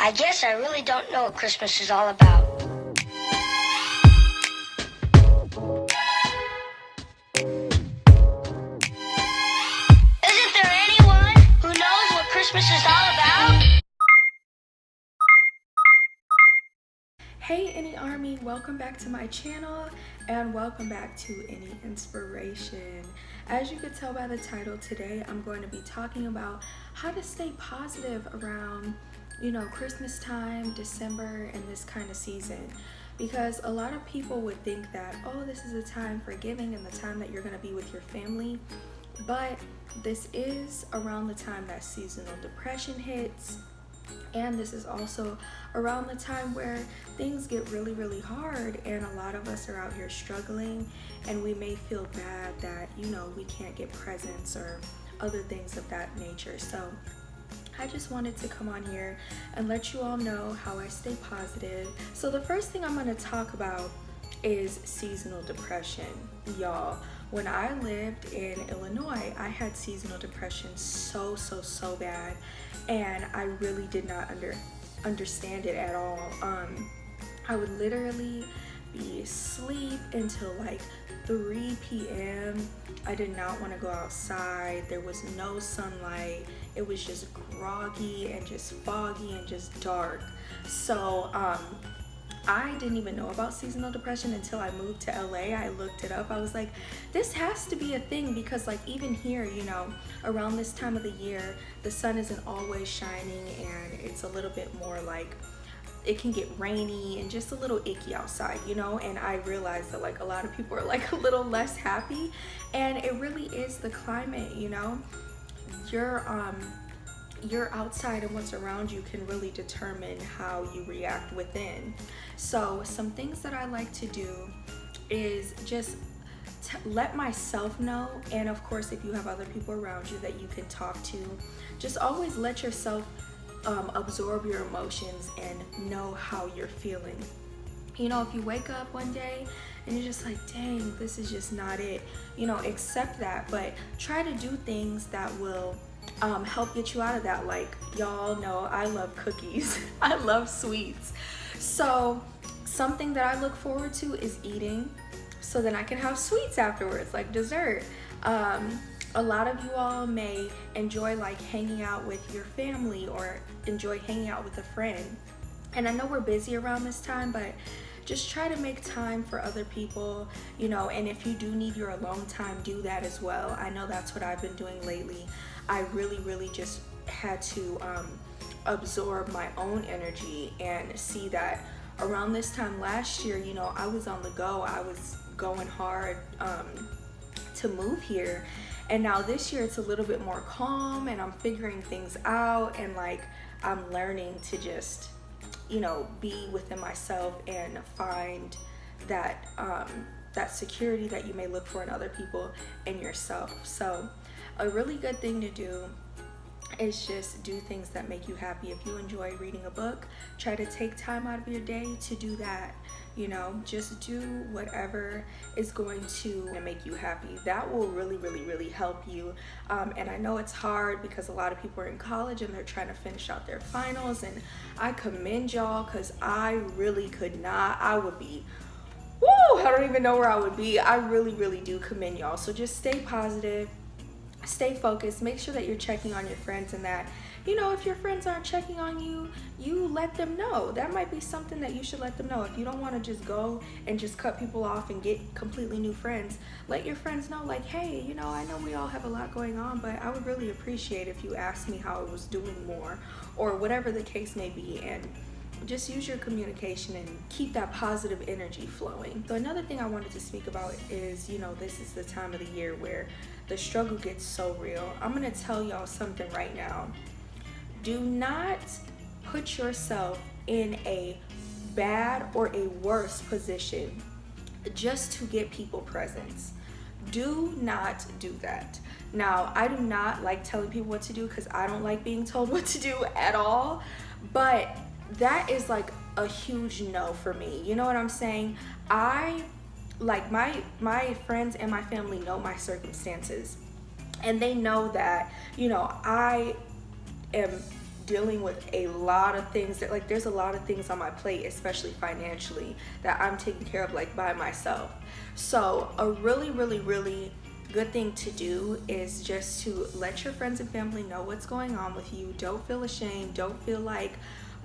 I guess I really don't know what Christmas is all about. Isn't there anyone who knows what Christmas is all about? Hey Any Army, welcome back to my channel and welcome back to Any Inspiration. As you could tell by the title, today I'm going to be talking about how to stay positive around, Christmas time, December, and this kind of season. Because a lot of people would think that, oh, this is a time for giving and the time that you're going to be with your family. But this is around the time that seasonal depression hits. And this is also around the time where things get really, really hard and a lot of us are out here struggling, and we may feel bad that, we can't get presents or other things of that nature. So I just wanted to come on here and let you all know how I stay positive. So the first thing I'm going to talk about is seasonal depression. Y'all, when I lived in Illinois, I had seasonal depression so bad, and I really did not understand it at all. I would literally be asleep until like 3 p.m. I did not want to go outside. There was no sunlight. It was just groggy and just foggy and just dark. So I didn't even know about seasonal depression until I moved to LA. I looked it up. I was like, this has to be a thing, because like even here, around this time of the year, the sun isn't always shining and it's a little bit more like, it can get rainy and just a little icky outside, and I realized that like a lot of people are like a little less happy, and it really is the climate. Your outside and what's around you can really determine how you react within. So some things that I like to do is just let myself know, and of course if you have other people around you that you can talk to, just always let yourself absorb your emotions and know how you're feeling. If you wake up one day and you're just like, dang, this is just not it, accept that, but try to do things that will help get you out of that. Like, y'all know I love cookies. I love sweets. So something that I look forward to is eating, so then I can have sweets afterwards, like dessert. A lot of you all may enjoy like hanging out with your family or enjoy hanging out with a friend. And I know we're busy around this time, but just try to make time for other people, and if you do need your alone time, do that as well. I know that's what I've been doing lately. I really just had to absorb my own energy and see that around this time last year, I was on the go. I was going hard to move here. And now this year it's a little bit more calm and I'm figuring things out, and like I'm learning to just, be within myself and find that that security that you may look for in other people and yourself. So a really good thing to do is just do things that make you happy. If you enjoy reading a book, try to take time out of your day to do that. Just do whatever is going to make you happy. That will really help you. And I know it's hard because a lot of people are in college and they're trying to finish out their finals, and I commend y'all, because I really could not. I would be, I don't even know where I would be. I really do commend y'all. So just stay positive, stay focused, make sure that you're checking on your friends, and that, if your friends aren't checking on you, you let them know. That might be something that you should let them know. If you don't want to just go and just cut people off and get completely new friends, let your friends know, like, hey, I know we all have a lot going on, but I would really appreciate if you asked me how I was doing more, or whatever the case may be. And just use your communication and keep that positive energy flowing. So another thing I wanted to speak about is, this is the time of the year where the struggle gets so real. I'm gonna tell y'all something right now. Do not put yourself in a bad or a worse position just to get people presents. Do not do that. Now, I do not like telling people what to do, because I don't like being told what to do at all, but that is like a huge no for me. You know what I'm saying? I like my friends and my family know my circumstances, and they know that I am dealing with a lot of things that, like, there's a lot of things on my plate, especially financially, that I'm taking care of, like, by myself. So a really, really, really good thing to do is just to let your friends and family know what's going on with you. Don't feel ashamed. Don't feel like,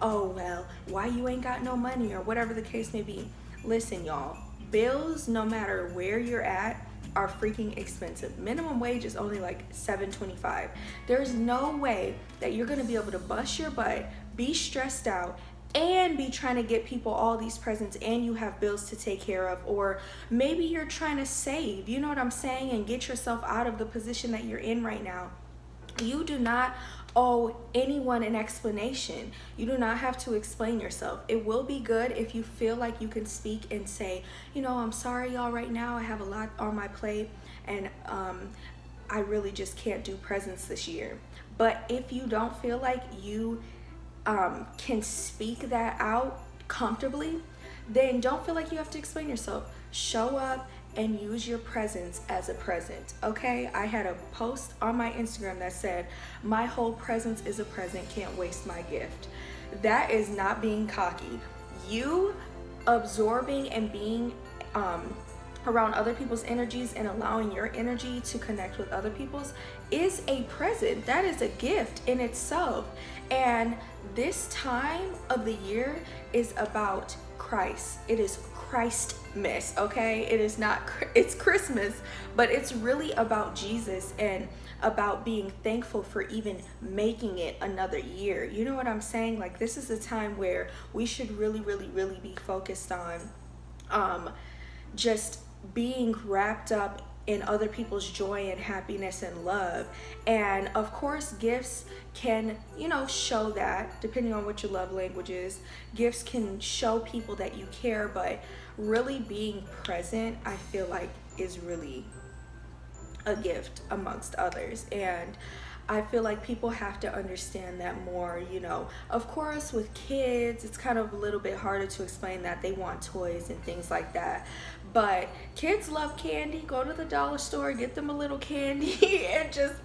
oh, well, why you ain't got no money, or whatever the case may be. Listen, y'all, bills, no matter where you're at, are freaking expensive. Minimum wage is only like $7.25. There's no way that you're gonna be able to bust your butt, be stressed out, and be trying to get people all these presents, and you have bills to take care of. Or maybe you're trying to save, you know what I'm saying, and get yourself out of the position that you're in right now. You do not owe anyone an explanation. You do not have to explain yourself. It will be good if you feel like you can speak and say, you know, I'm sorry, y'all, right now I have a lot on my plate, and I really just can't do presents this year. But if you don't feel like you can speak that out comfortably, then don't feel like you have to explain yourself. Show up and use your presence as a present, okay? I had a post on my Instagram that said, my whole presence is a present, can't waste my gift. That is not being cocky. You absorbing and being around other people's energies and allowing your energy to connect with other people's is a present. That is a gift in itself. And this time of the year is about Christ. It is Christmas, okay? It is not, it's Christmas, but it's really about Jesus and about being thankful for even making it another year. You know what I'm saying? Like, this is a time where we should really, really, really be focused on just being wrapped up in other people's joy and happiness and love. And of course, gifts can, you know, show that, depending on what your love language is. Gifts can show people that you care, but really being present, I feel like, is really a gift amongst others. And I feel like people have to understand that more, you know. Of course, with kids, it's kind of a little bit harder to explain that. They want toys and things like that. But kids love candy. Go to the dollar store, get them a little candy, and just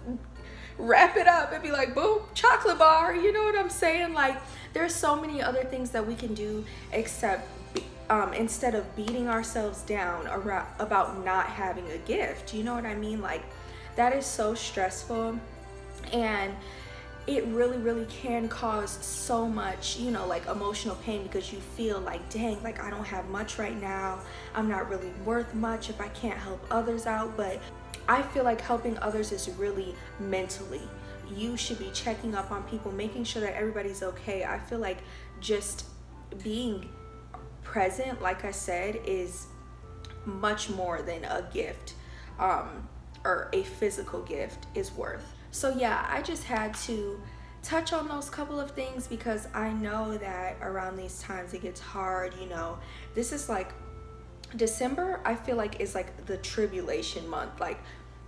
wrap it up and be like, boom, chocolate bar. You know what I'm saying? Like, there's so many other things that we can do except instead of beating ourselves down about not having a gift. You know what I mean? Like, that is so stressful. And it really, really can cause so much, you know, like, emotional pain, because you feel like, dang, like, I don't have much right now. I'm not really worth much if I can't help others out. But I feel like helping others is really mentally. You should be checking up on people, making sure that everybody's okay. I feel like just being present, like I said, is much more than a gift or a physical gift is worth. So yeah, I just had to touch on those couple of things, because I know that around these times it gets hard. You know, this is like December, I feel like, is like the tribulation month. Like,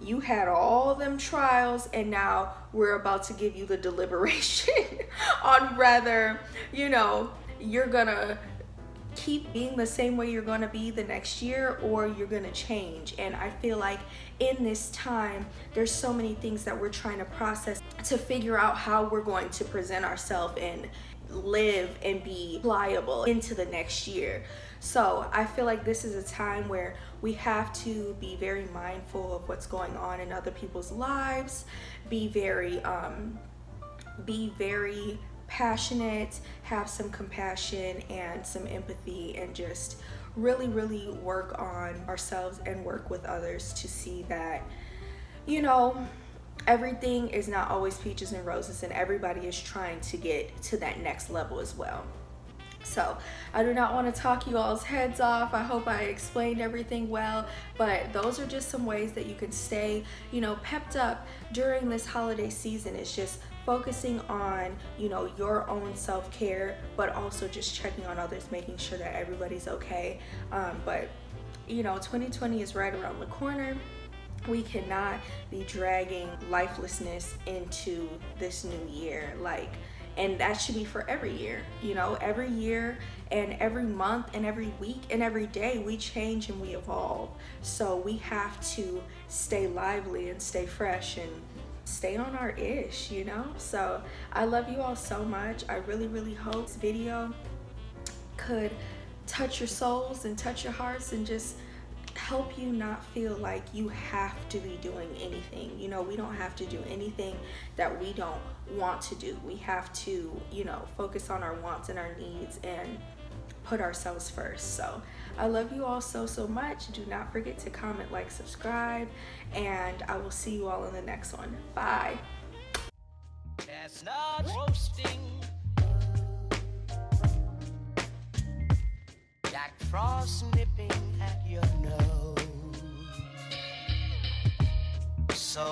you had all them trials, and now we're about to give you the deliberation on whether, you know, you're gonna keep being the same way you're gonna be the next year, or you're gonna change. And I feel like in this time, there's so many things that we're trying to process to figure out how we're going to present ourselves and live and be pliable into the next year. So I feel like this is a time where we have to be very mindful of what's going on in other people's lives, be very passionate, have some compassion and some empathy, and just really, really work on ourselves and work with others to see that, you know, everything is not always peaches and roses, and everybody is trying to get to that next level as well. So I do not want to talk you all's heads off. I hope I explained everything well, but those are just some ways that you can stay, you know, pepped up during this holiday season. It's just focusing on, you know, your own self-care, but also just checking on others, making sure that everybody's okay. But you know, 2020 is right around the corner. We cannot be dragging lifelessness into this new year. Like, and that should be for every year, you know, every year and every month and every week and every day we change and we evolve. So we have to stay lively and stay fresh and stay on our ish, you know? So I love you all so much. I really, really hope this video could touch your souls and touch your hearts and just help you not feel like you have to be doing anything. You know, we don't have to do anything that we don't want to do. We have to, you know, focus on our wants and our needs and put ourselves first. So I love you all so, so much. Do not forget to comment, like, subscribe, and I will see you all in the next one. Bye. Chestnut roasting, Jack Frost nipping at your nose. So